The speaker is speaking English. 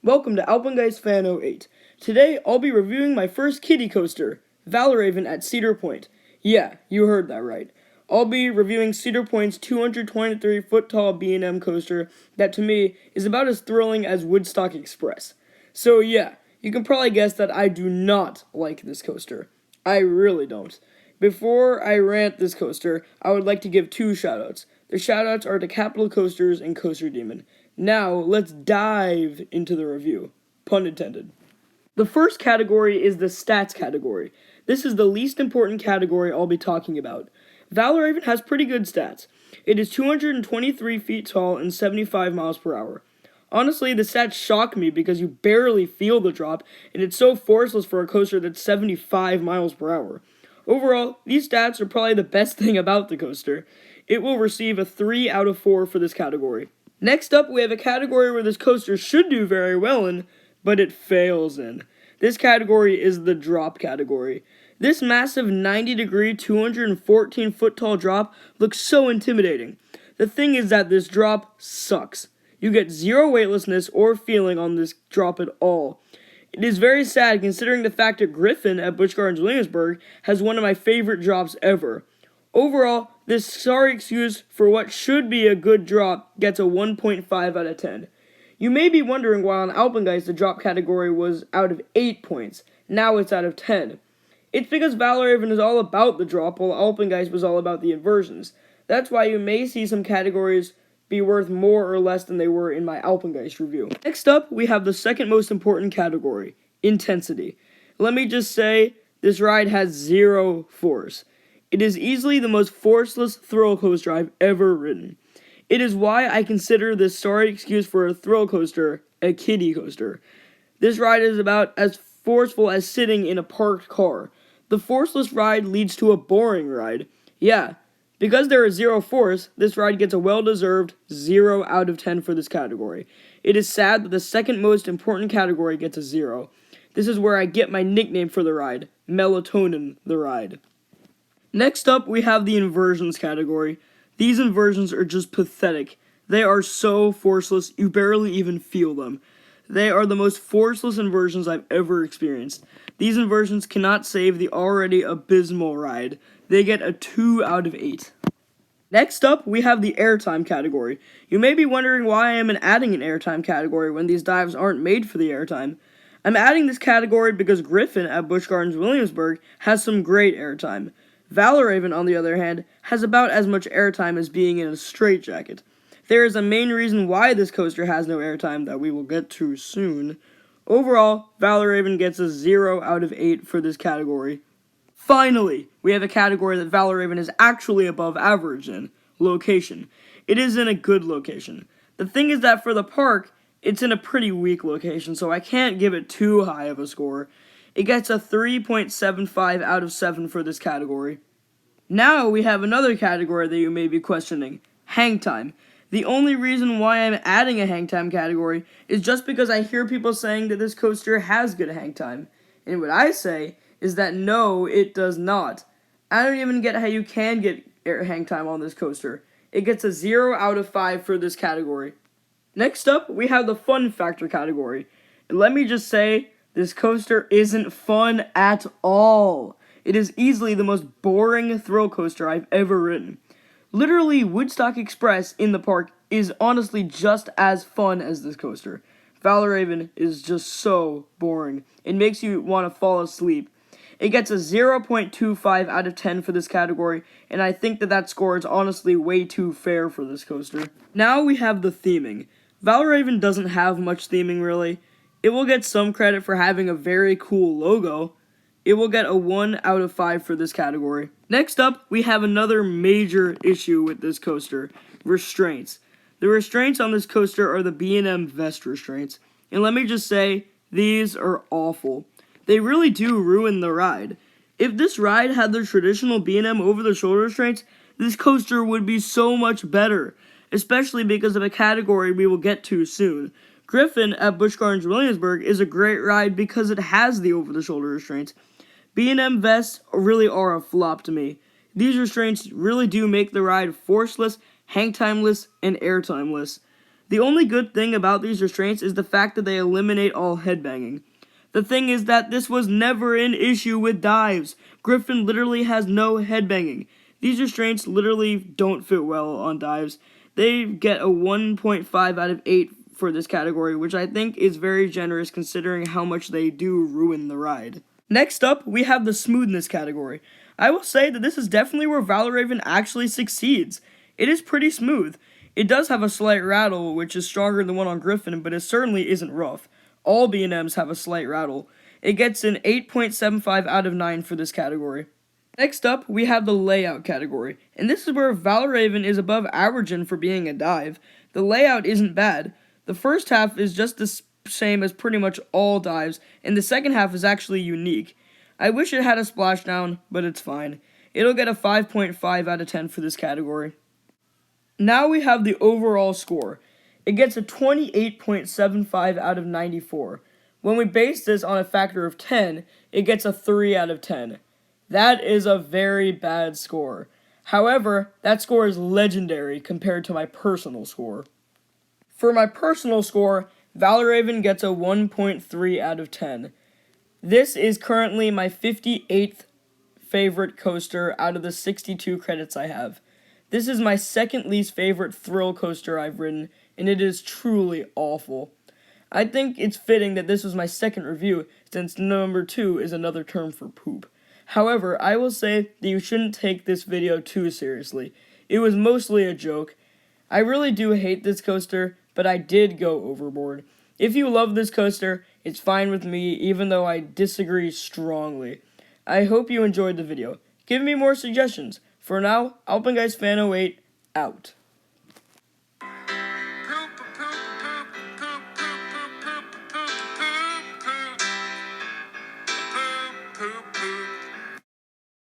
Welcome to Alpengeist Fan 08. Today, I'll be reviewing my first kiddie coaster, Valravn at Cedar Point. Yeah, you heard that right. I'll be reviewing Cedar Point's 223-foot-tall B&M coaster that, to me, is about as thrilling as Woodstock Express. So yeah, you can probably guess that I do not like this coaster. I really don't. Before I rant this coaster, I would like to give two shoutouts. The shoutouts are to Capital Coasters and Coaster Demon. Now, let's dive into the review. Pun intended. The first category is the stats category. This is the least important category I'll be talking about. Valravn has pretty good stats. It is 223 feet tall and 75 miles per hour. Honestly, the stats shock me because you barely feel the drop, and it's so forceless for a coaster that's 75 miles per hour. Overall, these stats are probably the best thing about the coaster. It will receive a 3 out of 4 for this category. Next up, we have a category where this coaster should do very well in, but it fails in. This category is the drop category. This massive 90-degree, 214-foot-tall drop looks so intimidating. The thing is that this drop sucks. You get zero weightlessness or feeling on this drop at all. It is very sad considering the fact that Griffin at Busch Gardens Williamsburg has one of my favorite drops ever. Overall, this sorry excuse for what should be a good drop gets a 1.5 out of 10. You may be wondering why on Alpengeist the drop category was out of 8 points. Now it's out of 10. It's because Valravn is all about the drop while Alpengeist was all about the inversions. That's why you may see some categories be worth more or less than they were in my Alpengeist review. Next up, we have the second most important category, intensity. Let me just say, this ride has zero force. It is easily the most forceless thrill coaster I've ever ridden. It is why I consider this sorry excuse for a thrill coaster a kiddie coaster. This ride is about as forceful as sitting in a parked car. The forceless ride leads to a boring ride. Yeah, because there is zero force, this ride gets a well-deserved 0 out of 10 for this category. It is sad that the second most important category gets a 0. This is where I get my nickname for the ride, Melatonin the Ride. Next up, we have the inversions category. These inversions are just pathetic. They are so forceless, you barely even feel them. They are the most forceless inversions I've ever experienced. These inversions cannot save the already abysmal ride. They get a 2 out of 8. Next up, we have the Airtime category. You may be wondering why I am adding an Airtime category when these dives aren't made for the Airtime. I'm adding this category because Griffin at Busch Gardens Williamsburg has some great airtime. Valravn, on the other hand, has about as much airtime as being in a straitjacket. There is a main reason why this coaster has no airtime that we will get to soon. Overall, Valravn gets a 0 out of 8 for this category. Finally, we have a category that Valravn is actually above average in, location. It is in a good location. The thing is that for the park, it's in a pretty weak location, so I can't give it too high of a score. It gets a 3.75 out of 7 for this category. Now we have another category that you may be questioning, hang time. The only reason why I'm adding a hang time category is just because I hear people saying that this coaster has good hang time. And what I say is that no, it does not. I don't even get how you can get hang time on this coaster. It gets a 0 out of 5 for this category. Next up, we have the fun factor category. And let me just say, this coaster isn't fun at all. It is easily the most boring thrill coaster I've ever ridden. Literally, Woodstock Express in the park is honestly just as fun as this coaster. Valravn is just so boring. It makes you want to fall asleep. It gets a 0.25 out of 10 for this category, and I think that score is honestly way too fair for this coaster. Now we have the theming. Valravn doesn't have much theming really. It will get some credit for having a very cool logo. It will get a 1 out of 5 for this category. Next up, we have another major issue with this coaster, restraints. The restraints on this coaster are the B&M vest restraints. And let me just say, these are awful. They really do ruin the ride. If this ride had the traditional B&M over-the-shoulder restraints, this coaster would be so much better, especially because of a category we will get to soon. Griffin at Busch Gardens Williamsburg is a great ride because it has the over-the-shoulder restraints. B&M vests really are a flop to me. These restraints really do make the ride forceless, hang timeless, and airtimeless. The only good thing about these restraints is the fact that they eliminate all headbanging. The thing is that this was never an issue with dives. Griffin literally has no headbanging. These restraints literally don't fit well on dives. They get a 1.5 out of 8 for this category, which I think is very generous considering how much they do ruin the ride. Next up, we have the Smoothness category. I will say that this is definitely where Valravn actually succeeds. It is pretty smooth. It does have a slight rattle, which is stronger than the one on Griffin, but it certainly isn't rough. All B&Ms have a slight rattle. It gets an 8.75 out of 9 for this category. Next up, we have the layout category, and this is where Valravn is above averaging for being a dive. The layout isn't bad. The first half is just the same as pretty much all dives, and the second half is actually unique. I wish it had a splashdown, but it's fine. It'll get a 5.5 out of 10 for this category. Now we have the overall score. It gets a 28.75 out of 94. When we base this on a factor of 10, it gets a 3 out of 10. That is a very bad score. However, that score is legendary compared to my personal score. For my personal score, Valravn gets a 1.3 out of 10. This is currently my 58th favorite coaster out of the 62 credits I have. This is my second least favorite thrill coaster I've ridden, and it is truly awful. I think it's fitting that this was my second review, since number 2 is another term for poop. However, I will say that you shouldn't take this video too seriously. It was mostly a joke. I really do hate this coaster, but I did go overboard. If you love this coaster, it's fine with me, even though I disagree strongly. I hope you enjoyed the video. Give me more suggestions. For now, AlpenGuysFan08, out. Poop.